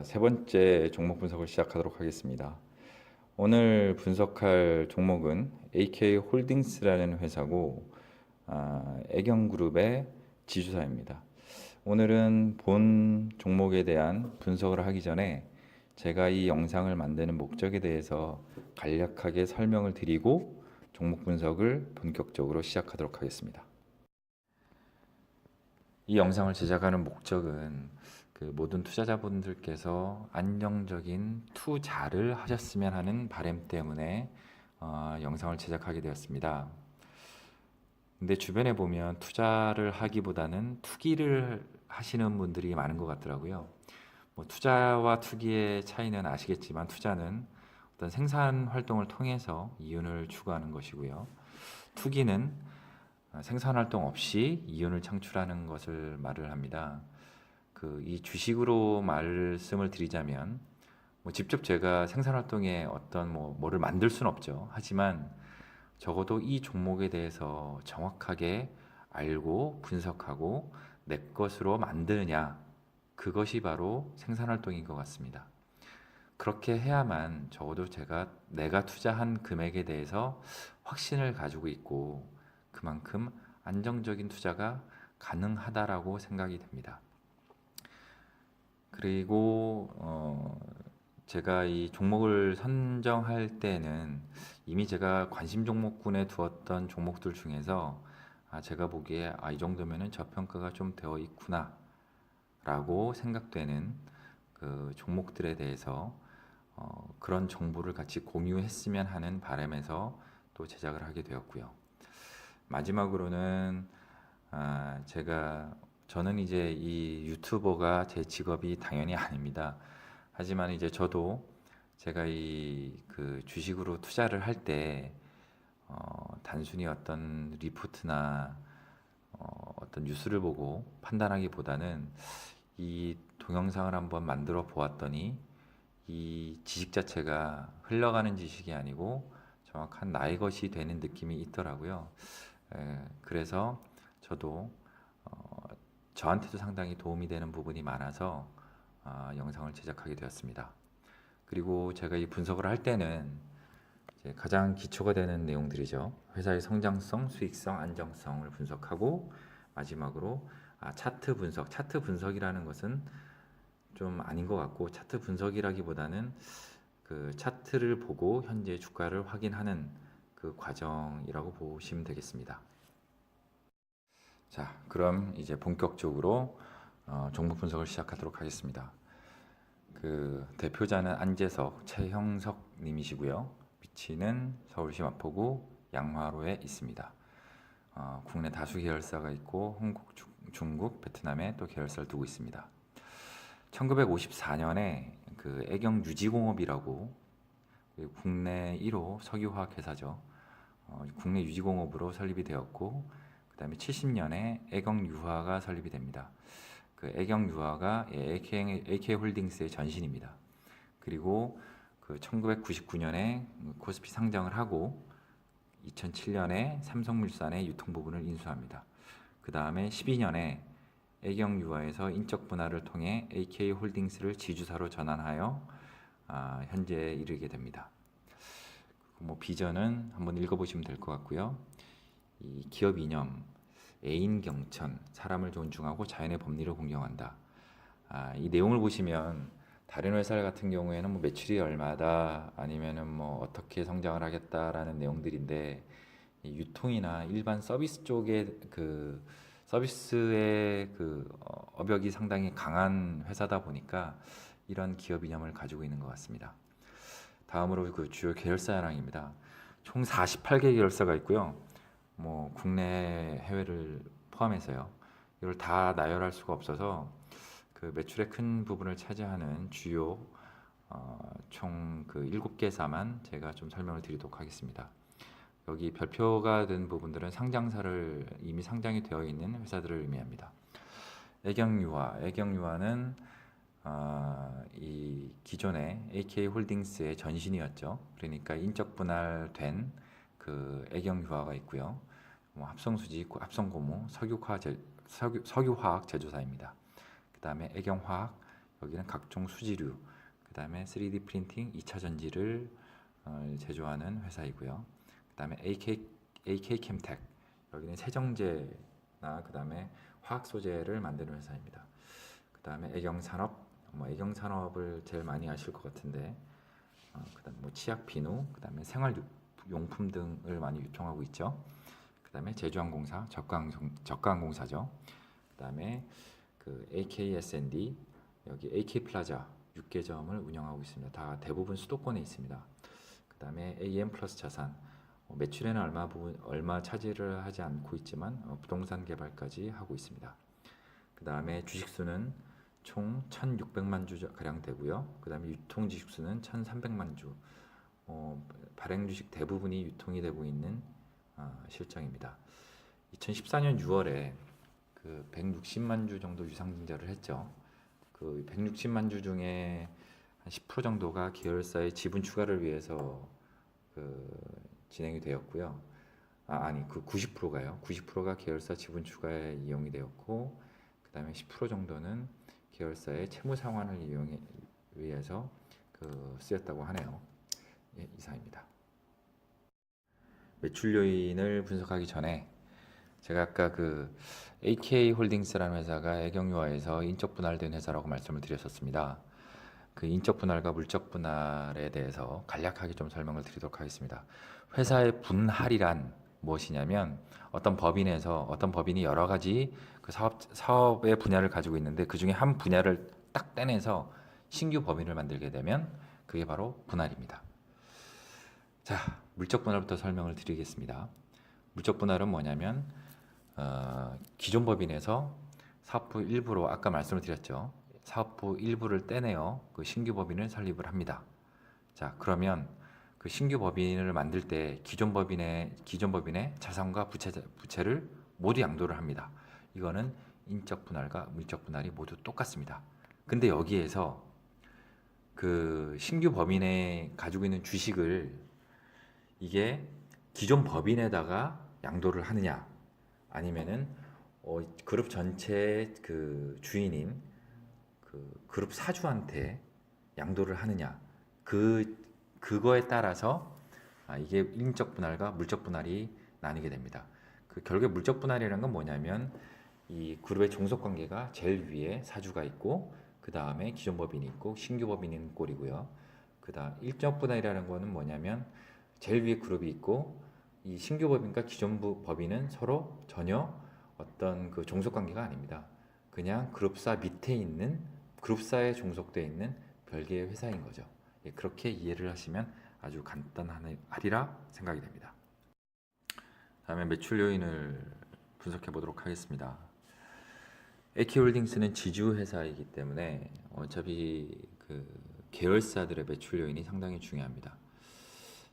세 번째 종목 분석을 시작하도록 하겠습니다. 오늘 분석할 종목은 AK홀딩스라는 회사고 애경그룹의 지주사입니다. 오늘은 본 종목에 대한 분석을 하기 전에 제가 이 영상을 만드는 목적에 대해서 간략하게 설명을 드리고 종목 분석을 본격적으로 시작하도록 하겠습니다. 이 영상을 제작하는 목적은 모든 투자자분들께서 안정적인 투자를 하셨으면 하는 바람 때문에 영상을 제작하게 되었습니다. 근데 주변에 보면 투자를 하기보다는 투기를 하시는 분들이 많은 것 같더라고요. 투자와 투기의 차이는 아시겠지만 투자는 어떤 생산 활동을 통해서 이윤을 추구하는 것이고요. 투기는 생산 활동 없이 이윤을 창출하는 것을 말을 합니다. 이 주식으로 말씀을 드리자면 직접 제가 생산 활동에 어떤 뭐를 만들 수는 없죠. 하지만 적어도 이 종목에 대해서 정확하게 알고 분석하고 내 것으로 만드느냐, 그것이 바로 생산 활동인 것 같습니다. 그렇게 해야만 적어도 내가 투자한 금액에 대해서 확신을 가지고 있고 그만큼 안정적인 투자가 가능하다라고 생각이 됩니다. 그리고 제가 이 종목을 선정할 때는 이미 제가 관심 종목군에 두었던 종목들 중에서 제가 보기에 이 정도면은 저평가가 좀 되어 있구나 라고 생각되는 그 종목들에 대해서 그런 정보를 같이 공유했으면 하는 바람에서 또 제작을 하게 되었고요. 마지막으로는 저는 이제 이 유튜버가 제 직업이 당연히 아닙니다. 하지만 이제 저도 제가 주식으로 투자를 할 때 단순히 어떤 리포트나 어떤 뉴스를 보고 판단하기보다는 이 동영상을 한번 만들어 보았더니 이 지식 자체가 흘러가는 지식이 아니고 정확한 나의 것이 되는 느낌이 있더라고요. 그래서 저도 저한테도 상당히 도움이 되는 부분이 많아서 영상을 제작하게 되었습니다. 그리고 제가 이 분석을 할 때는 이제 가장 기초가 되는 내용들이죠. 회사의 성장성, 수익성, 안정성을 분석하고 마지막으로 차트 분석. 차트 분석이라는 것은 좀 아닌 것 같고 차트 분석이라기보다는 그 차트를 보고 현재 주가를 확인하는 그 과정이라고 보시면 되겠습니다. 자, 그럼 이제 본격적으로 종목 분석을 시작하도록 하겠습니다. 그 대표자는 안재석, 최형석 님이시고요. 위치는 서울시 마포구 양화로에 있습니다. 국내 다수 계열사가 있고 한국, 중국, 베트남에 또 계열사를 두고 있습니다. 1954년에 그 애경유지공업이라고 국내 1호 석유화학 회사죠. 국내 유지공업으로 설립이 되었고 그 다음에 70년에 애경유화가 설립이 됩니다. 그 애경유화가 AK홀딩스의 전신입니다. 그리고 그 1999년에 코스피 상장을 하고 2007년에 삼성물산의 유통부분을 인수합니다. 그 다음에 12년에 애경유화에서 인적 분할을 통해 AK홀딩스를 지주사로 전환하여 현재에 이르게 됩니다. 비전은 한번 읽어보시면 될 것 같고요. 이 기업 이념, 애인 경천, 사람을 존중하고 자연의 법리를 공경한다. 이 내용을 보시면 다른 회사 같은 경우에는 매출이 얼마다 아니면은 어떻게 성장을 하겠다라는 내용들인데 유통이나 일반 서비스 쪽의 그 서비스의 업역이 상당히 강한 회사다 보니까 이런 기업 이념을 가지고 있는 것 같습니다. 다음으로 그 주요 계열사량입니다. 총 48개 계열사가 있고요. 국내 해외를 포함해서요. 이걸 다 나열할 수가 없어서 그 매출의 큰 부분을 차지하는 주요 총 7개사만 제가 좀 설명을 드리도록 하겠습니다. 여기 별표가 된 부분들은 상장사를 이미 상장이 되어 있는 회사들을 의미합니다. 애경유화는 이 기존의 AK홀딩스의 전신이었죠. 그러니까 인적 분할된 그 애경유화가 있고요. 합성수지, 합성고무, 석유화학 제조사입니다. 그 다음에 애경화학, 여기는 각종 수지류, 그 다음에 3D 프린팅 2차 전지를 제조하는 회사이고요. 그 다음에 AK 캠텍, 여기는 세정제나 그 다음에 화학 소재를 만드는 회사입니다. 그 다음에 애경산업, 애경산업을 제일 많이 아실 것 같은데, 그 다음에 치약, 비누, 그 다음에 생활용품 등을 많이 유통하고 있죠. 그 다음에 제주항공사, 저가항공사죠. 그 다음에 그 AKSND, 여기 AK플라자 6개점을 운영하고 있습니다. 다 대부분 수도권에 있습니다. 그 다음에 AM플러스 자산, 매출에는 얼마 차지를 하지 않고 있지만 부동산 개발까지 하고 있습니다. 그 다음에 주식수는 총 1,600만 주 가량 되고요. 그 다음에 유통 주식수는 1,300만 주. 발행 주식 대부분이 유통이 되고 있는 실정입니다. 2014년 6월에 그 160만 주 정도 유상증자를 했죠. 그 160만 주 중에 한 10% 정도가 계열사의 지분 추가를 위해서 진행이 되었고요. 그 90%가요. 90%가 계열사 지분 추가에 이용이 되었고, 그 다음에 10% 정도는 계열사의 채무 상환을 위해서 쓰였다고 하네요. 예, 이상입니다. 매출 요인을 분석하기 전에 제가 아까 AK홀딩스라는 회사가 애경유화에서 인적 분할된 회사라고 말씀을 드렸었습니다. 그 인적 분할과 물적 분할에 대해서 간략하게 좀 설명을 드리도록 하겠습니다. 회사의 분할이란 무엇이냐면 어떤 법인이 여러 가지 그 사업의 분야를 가지고 있는데 그 중에 한 분야를 딱 떼내서 신규 법인을 만들게 되면 그게 바로 분할입니다. 자, 물적 분할부터 설명을 드리겠습니다. 물적 분할은 뭐냐면 기존 법인에서 사업부 일부로 아까 말씀을 드렸죠. 사업부 일부를 떼내어 그 신규 법인을 설립을 합니다. 자, 그러면 그 신규 법인을 만들 때 기존 법인의 자산과 부채를 모두 양도를 합니다. 이거는 인적 분할과 물적 분할이 모두 똑같습니다. 근데 여기에서 그 신규 법인에 가지고 있는 주식을 이게 기존 법인에다가 양도를 하느냐, 아니면은 그룹 전체의 그 주인인 그룹 사주한테 양도를 하느냐, 그거에 따라서 이게 인적 분할과 물적 분할이 나뉘게 됩니다. 결국에 물적 분할이라는 건 뭐냐면 이 그룹의 종속 관계가 제일 위에 사주가 있고 그 다음에 기존 법인이 있고 신규 법인이 있는 꼴이고요. 그 다음 일적 분할이라는 거는 뭐냐면 제일 위에 그룹이 있고 이 신규 법인과 기존 법인은 서로 전혀 어떤 그 종속 관계가 아닙니다. 그냥 그룹사 밑에 있는 그룹사에 종속되어 있는 별개의 회사인 거죠. 예, 그렇게 이해를 하시면 아주 간단하리라 생각이 됩니다. 다음에 매출 요인을 분석해 보도록 하겠습니다. AK홀딩스는 지주 회사이기 때문에 어차피 그 계열사들의 매출 요인이 상당히 중요합니다.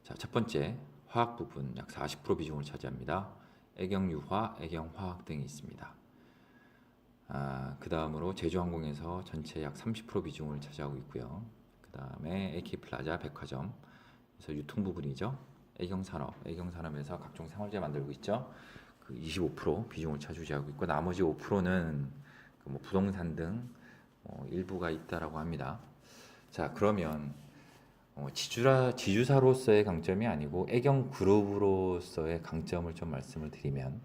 자, 첫 번째 화학 부분 약 40% 비중을 차지합니다. 애경유화, 애경화학 등이 있습니다. 그 다음으로 제주항공에서 전체 약 30% 비중을 차지하고 있고요. 그 다음에 AK플라자 백화점, 그래서 유통 부분이죠. 애경산업에서 각종 생활제 만들고 있죠. 그 25% 비중을 차지하고 있고 나머지 5%는 부동산 등 일부가 있다라고 합니다. 자, 그러면 지주사로서의 강점이 아니고 애경그룹으로서의 강점을 좀 말씀을 드리면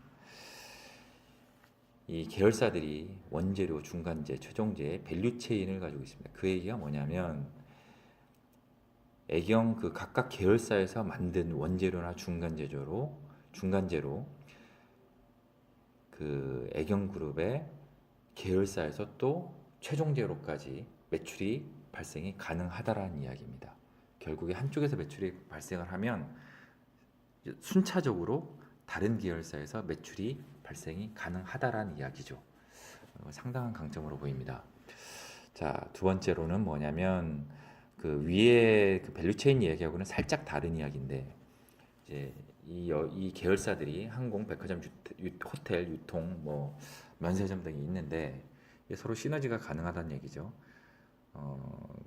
이 계열사들이 원재료, 중간재, 최종재, 밸류체인을 가지고 있습니다. 그 얘기가 뭐냐면 애경 각각 계열사에서 만든 원재료나 중간재로 그 애경그룹의 계열사에서 또 최종재로까지 매출이 발생이 가능하다라는 이야기입니다. 결국에 한쪽에서 매출이 발생을 하면 순차적으로 다른 계열사에서 매출이 발생이 가능하다라는 이야기죠. 상당한 강점으로 보입니다. 자, 두 번째로는 뭐냐면 그 위에 그 밸류체인 이야기하고는 살짝 다른 이야기인데 이제 이 계열사들이 항공, 백화점, 호텔, 유통, 면세점 등이 있는데 서로 시너지가 가능하다는 얘기죠.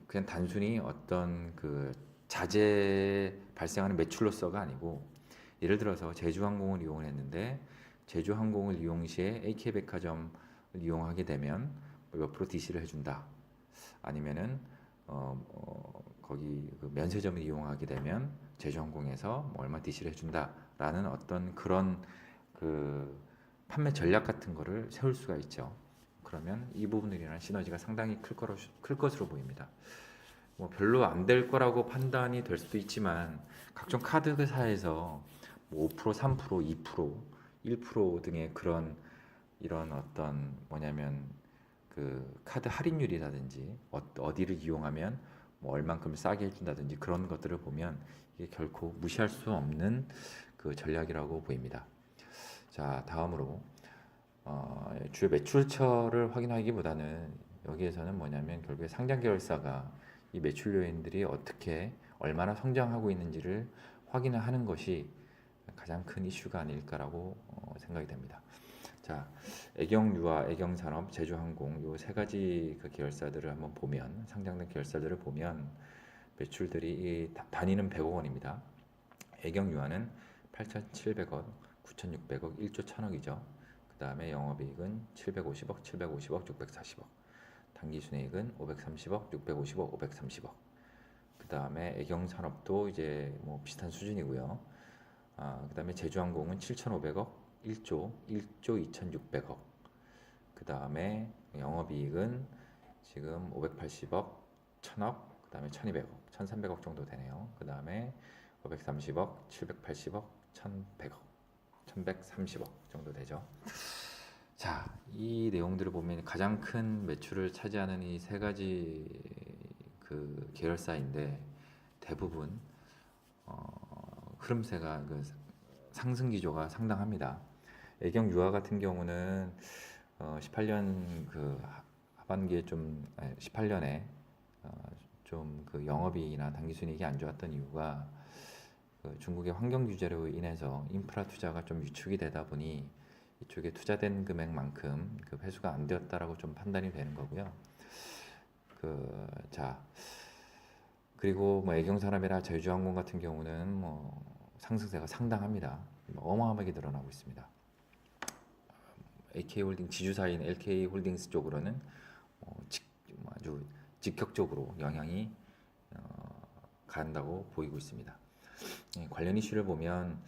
그냥 단순히 어떤 그 자재 발생하는 매출로서가 아니고 예를 들어서 제주항공을 이용을 했는데 제주항공을 이용 시에 AK백화점을 이용하게 되면 몇 프로 DC를 해준다. 아니면은 거기 그 면세점을 이용하게 되면 제주항공에서 뭐 얼마 DC를 해준다라는 어떤 그런 그 판매 전략 같은 거를 세울 수가 있죠. 그러면 이 부분들이랑 시너지가 상당히 클 것으로 보입니다. 뭐 별로 안 될 거라고 판단이 될 수도 있지만 각종 카드사에서 뭐 5%, 3%, 2%, 1% 등의 그런 이런 어떤 뭐냐면 그 카드 할인율이라든지 어디를 이용하면 뭐 얼만큼 싸게 해준다든지 그런 것들을 보면 이게 결코 무시할 수 없는 그 전략이라고 보입니다. 자, 다음으로 주요 매출처를 확인하기보다는 여기에서는 뭐냐면 결국에 상장 계열사가 이 매출 요인들이 어떻게 얼마나 성장하고 있는지를 확인을 하는 것이 가장 큰 이슈가 아닐까라고 생각이 됩니다. 자, 애경유아, 애경산업, 제주항공 요 세 가지 그 계열사들을 한번 보면 상장된 계열사들을 보면 매출들이 단위는 100억 원입니다. 애경유아는 8,700억, 9,600억, 1조 1,000억이죠. 그 다음에 영업이익은 750억, 750억, 640억. 당기순이익은 530억, 650억, 530억. 그 다음에 애경산업도 이제 뭐 비슷한 수준이고요. 그 다음에 제주항공은 7,500억, 1조 2,600억. 그 다음에 영업이익은 지금 580억, 1,000억, 그 다음에 1,200억, 1,300억 정도 되네요. 그 다음에 530억, 780억, 1,100억, 1,130억 정도 되죠. 자, 이 내용들을 보면 가장 큰 매출을 차지하는 이 세 가지 그 계열사인데 대부분 흐름세가 그 상승 기조가 상당합니다. 애경유아 같은 경우는 18년 그 하반기에 좀 18년에 좀 그 영업이익이나 당기순이익이 안 좋았던 이유가 그 중국의 환경 규제로 인해서 인프라 투자가 좀 위축이 되다 보니 이쪽에 투자된 금액만큼 그 회수가 안 되었다라고 좀 판단이 되는 거고요. 자, 그리고 뭐 애경산업이나 제주항공 같은 경우는 뭐 상승세가 상당합니다. 어마어마하게 늘어나고 있습니다. AK홀딩 지주사인 LK홀딩스 쪽으로는 아주 직격적으로 영향이 간다고 보이고 있습니다. 관련 이슈를 보면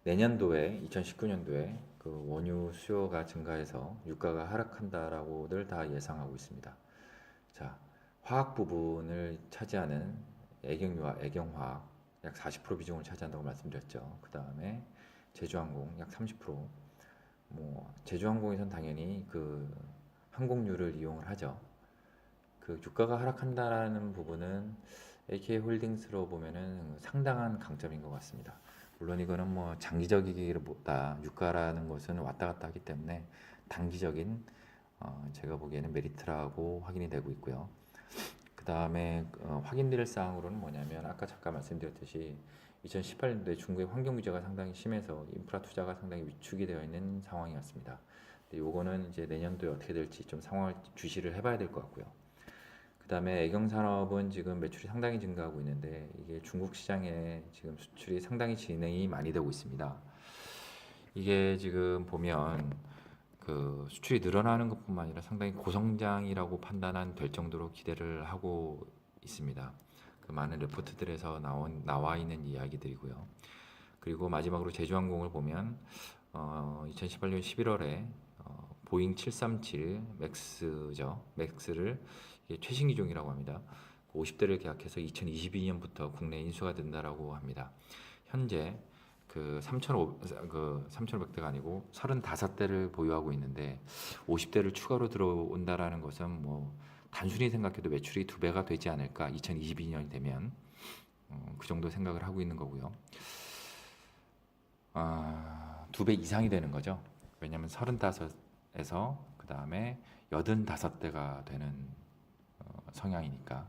내년도에 2019년도에 그 원유 수요가 증가해서 유가가 하락한다라고들 다 예상하고 있습니다. 자, 화학 부분을 차지하는 애경유아, 애경화학 약 40% 비중을 차지한다고 말씀드렸죠. 그 다음에 제주항공 약 30%. 뭐 제주항공에선 당연히 그 항공유를 이용을 하죠. 그 유가가 하락한다라는 부분은 AK홀딩스로 보면은 상당한 강점인 것 같습니다. 물론 이거는 뭐 장기적이기보다 유가라는 것은 왔다 갔다 하기 때문에 단기적인 제가 보기에는 메리트라고 확인이 되고 있고요. 그 다음에 확인될 사항으로는 뭐냐면 아까 잠깐 말씀드렸듯이 2018년도에 중국의 환경 규제가 상당히 심해서 인프라 투자가 상당히 위축이 되어 있는 상황이었습니다. 근데 요거는 이제 내년도에 어떻게 될지 좀 상황을 주시를 해봐야 될 것 같고요. 그 다음에 애경산업은 지금 매출이 상당히 증가하고 있는데 이게 중국 시장에 지금 수출이 상당히 진행이 많이 되고 있습니다. 이게 지금 보면 그 수출이 늘어나는 것뿐만 아니라 상당히 고성장이라고 판단한 될 정도로 기대를 하고 있습니다. 그 많은 레포트들에서 나와 있는 이야기들이고요. 그리고 마지막으로 제주항공을 보면 2018년 11월에 보잉 737 맥스죠. 맥스를 최신 기종이라고 합니다. 50대를 계약해서 2022년부터 국내 인수가 된다라고 합니다. 현재 그 3,500대가 아니고 35대를 보유하고 있는데 50대를 추가로 들어온다라는 것은 뭐 단순히 생각해도 매출이 2배가 되지 않을까 2022년이 되면 그 정도 생각을 하고 있는 거고요. 2배 이상이 되는 거죠. 왜냐하면 35에서 그 다음에 85대가 되는 성향이니까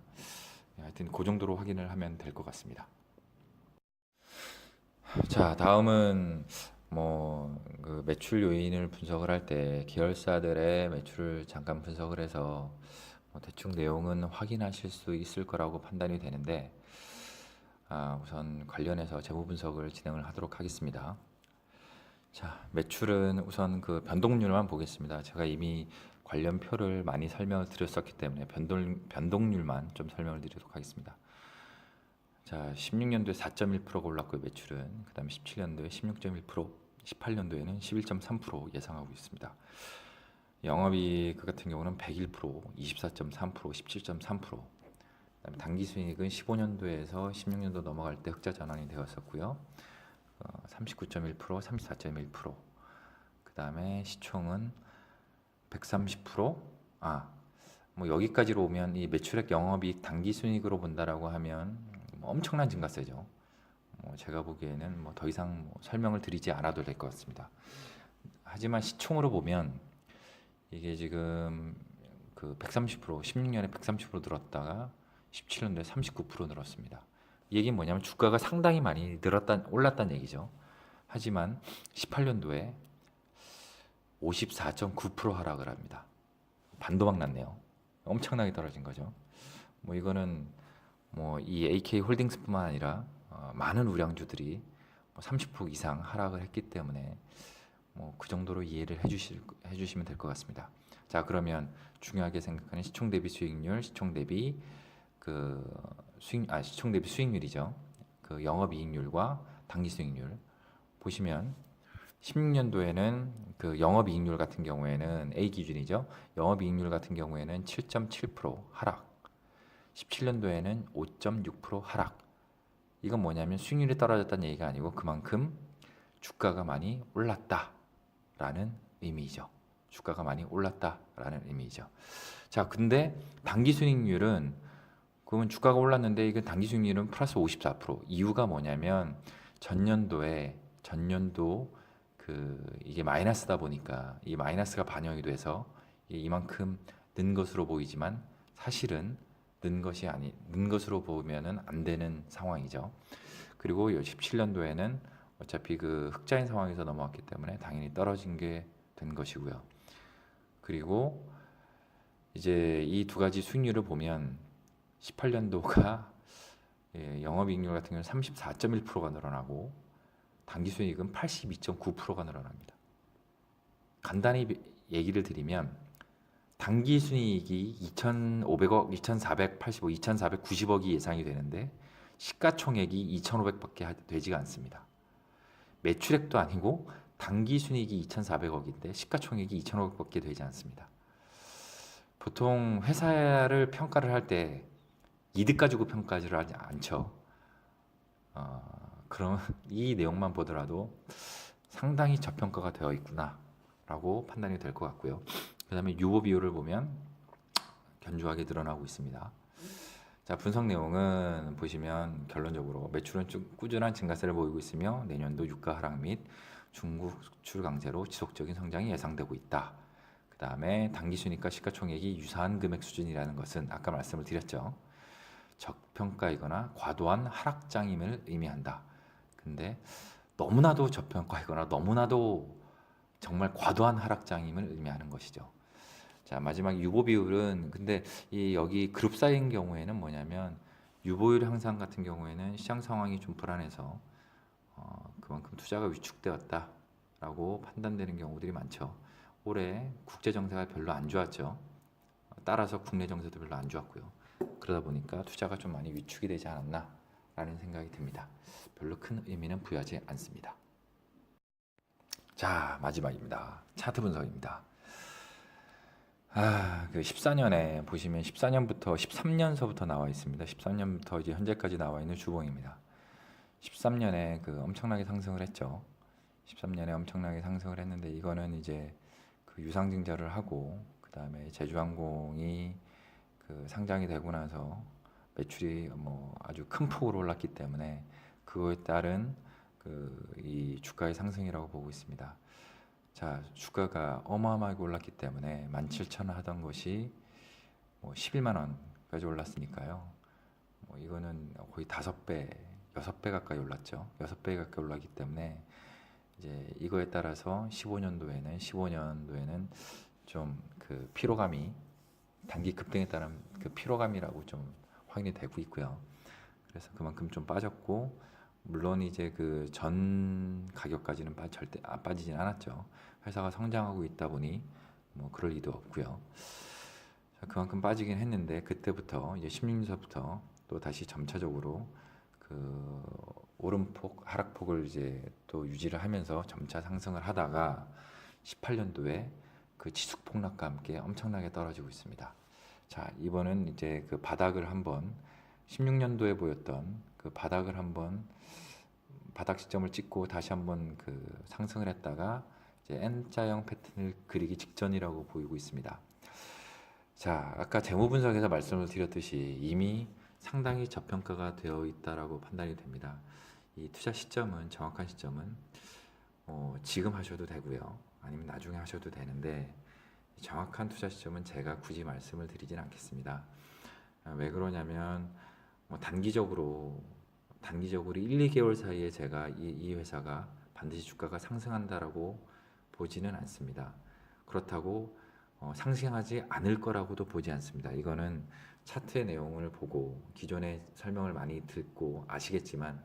하여튼 그 정도로 확인을 하면 될 것 같습니다. 자, 다음은 그 매출 요인을 분석을 할 때 계열사들의 매출을 잠깐 분석을 해서 대충 내용은 확인하실 수 있을 거라고 판단이 되는데 우선 관련해서 재무 분석을 진행을 하도록 하겠습니다. 자, 매출은 우선 그 변동률만 보겠습니다. 제가 이미 관련 표를 많이 설명을 드렸었기 때문에 변동률만 좀 설명을 드리도록 하겠습니다. 자, 16년도에 4.1%가 올랐고요, 매출은. 그다음에 17년도에 16.1%, 18년도에는 11.3% 예상하고 있습니다. 영업이익 같은 경우는 101%, 24.3%, 17.3%. 그다음에 당기순이익은 15년도에서 16년도 넘어갈 때 흑자 전환이 되었었고요. 39.1%, 34.1%. 그다음에 시총은 130%. 뭐 여기까지로 오면 이 매출액 영업이익 당기순이익으로 본다라고 하면 뭐 엄청난 증가세죠. 제가 보기에는 뭐 더 이상 뭐 설명을 드리지 않아도 될 것 같습니다. 하지만 시총으로 보면 이게 지금 그 130%, 16년에 130% 늘었다가 17년도에 39% 늘었습니다. 이 얘기는 뭐냐면 주가가 상당히 많이 올랐다는 얘기죠. 하지만 18년도에 54.9% 하락을 합니다. 반도막 났네요. 엄청나게 떨어진 거죠. 뭐 이거는 뭐 이 AK 홀딩스뿐만 아니라 많은 우량주들이 30% 이상 하락을 했기 때문에 뭐 그 정도로 이해를 해주시면 될 것 같습니다. 자, 그러면 중요하게 생각하는 시총 대비 수익률, 시총 대비 시총 대비 수익률이죠. 그 영업이익률과 당기수익률 보시면 16년도에는 그 영업이익률 같은 경우에는 A 기준이죠. 영업이익률 같은 경우에는 7.7% 하락. 17년도에는 5.6% 하락. 이건 뭐냐면 수익률이 떨어졌다는 얘기가 아니고 그만큼 주가가 많이 올랐다라는 의미죠. 주가가 많이 올랐다라는 의미죠. 자, 근데 당기순이익률은 그러면 주가가 올랐는데 이건 당기순이익률은 플러스 54%. 이유가 뭐냐면 전년도 이게 마이너스다 보니까 이 마이너스가 반영이 돼서 이만큼 는 것으로 보이지만 사실은 는 것으로 보면은 안 되는 상황이죠. 그리고 17년도에는 어차피 그 흑자인 상황에서 넘어왔기 때문에 당연히 떨어진 게 된 것이고요. 그리고 이제 이 두 가지 수익률을 보면 18년도가 영업이익률 같은 경우는 34.1%가 늘어나고 당기순이익은 82.9%가 늘어납니다. 간단히 얘기를 드리면 당기순이익이 2,500억, 2,485, 2,490억이 예상이 되는데 시가총액이 2,500밖에 되지가 않습니다. 매출액도 아니고 당기순이익이 2,400억인데 시가총액이 2,500밖에 되지 않습니다. 보통 회사를 평가를 할 때 이득 가지고 평가를 하지 않죠. 그럼 이 내용만 보더라도 상당히 저평가가 되어 있구나 라고 판단이 될 것 같고요. 그 다음에 유보 비율을 보면 견조하게 늘어나고 있습니다. 자, 분석 내용은 보시면 결론적으로 매출은 꾸준한 증가세를 보이고 있으며 내년도 유가 하락 및 중국 수출 강세로 지속적인 성장이 예상되고 있다. 그 다음에 당기순이익과 시가총액이 유사한 금액 수준이라는 것은 아까 말씀을 드렸죠. 저평가이거나 과도한 하락장임을 의미한다. 근데 너무나도 저평가이거나 너무나도 정말 과도한 하락장임을 의미하는 것이죠. 자, 마지막 유보 비율은 근데 여기 그룹 사이인 경우에는 뭐냐면 유보율 향상 같은 경우에는 시장 상황이 좀 불안해서 그만큼 투자가 위축되었다라고 판단되는 경우들이 많죠. 올해 국제 정세가 별로 안 좋았죠. 따라서 국내 정세도 별로 안 좋았고요. 그러다 보니까 투자가 좀 많이 위축이 되지 않았나라는 생각이 듭니다. 별로 큰 의미는 부여하지 않습니다. 자, 마지막입니다. 차트 분석입니다. 그 14년에 보시면 14년부터 13년서부터 나와 있습니다. 13년부터 이제 현재까지 나와 있는 주봉입니다. 13년에 그 엄청나게 상승을 했죠. 13년에 엄청나게 상승을 했는데 이거는 이제 그 유상증자를 하고 그 다음에 제주항공이 그 상장이 되고 나서 매출이 뭐 아주 큰 폭으로 올랐기 때문에 그거에 따른 이 주가의 상승이라고 보고 있습니다. 자, 주가가 어마어마하게 올랐기 때문에 17,000원 하던 것이 뭐 11만 원까지 올랐으니까요. 뭐 이거는 거의 5배, 6배 가까이 올랐죠. 6배 가까이 올랐기 때문에 이제 이거에 따라서 15년도에는 좀 그 피로감이 단기 급등에 따른 그 피로감이라고 좀 확인이 되고 있고요. 그래서 그만큼 좀 빠졌고 물론 이제 그 전 가격까지는 절대 빠지진 않았죠. 회사가 성장하고 있다 보니 뭐 그럴 리도 없고요. 자, 그만큼 빠지긴 했는데 그때부터 이제 16년서부터 또 다시 점차적으로 그 오름폭, 하락폭을 이제 또 유지를 하면서 점차 상승을 하다가 18년도에 그 지수 폭락과 함께 엄청나게 떨어지고 있습니다. 자, 이번은 이제 그 바닥을 한번 16년도에 보였던 그 바닥을 한번 바닥 시점을 찍고 다시 한번 그 상승을 했다가 이제 N자형 패턴을 그리기 직전이라고 보이고 있습니다. 자, 아까 재무 분석에서 말씀을 드렸듯이 이미 상당히 저평가가 되어 있다라고 판단이 됩니다. 이 투자 시점은 정확한 시점은 지금 하셔도 되고요. 아니면 나중에 하셔도 되는데 정확한 투자 시점은 제가 굳이 말씀을 드리진 않겠습니다. 왜 그러냐면 단기적으로 1, 2개월 사이에 제가 이 회사가 반드시 주가가 상승한다라고 보지는 않습니다. 그렇다고 상승하지 않을 거라고도 보지 않습니다. 이거는 차트의 내용을 보고 기존의 설명을 많이 듣고 아시겠지만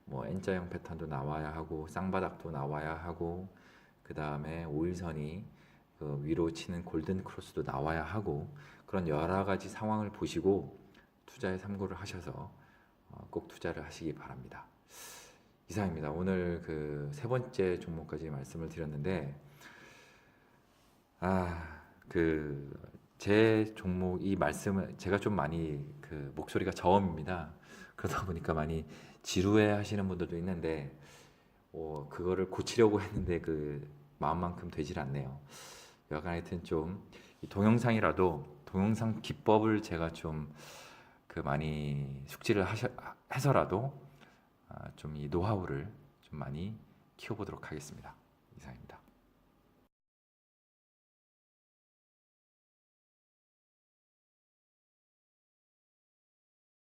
뭐 N자형 패턴도 나와야 하고 쌍바닥도 나와야 하고 그 다음에 5일선이 그 위로 치는 골든 크로스도 나와야 하고 그런 여러 가지 상황을 보시고 투자에 참고를 하셔서 꼭 투자를 하시기 바랍니다. 이상입니다. 오늘 그 세 번째 종목까지 말씀을 드렸는데 제 종목 이 말씀을 제가 좀 많이 그 목소리가 저음입니다. 그러다 보니까 많이 지루해 하시는 분들도 있는데 그거를 고치려고 했는데 그 마음만큼 되질 않네요. 여간 하여튼 좀 동영상이라도 동영상 기법을 제가 좀 그 많이 숙지를 해서라도 좀 이 노하우를 좀 많이 키워보도록 하겠습니다.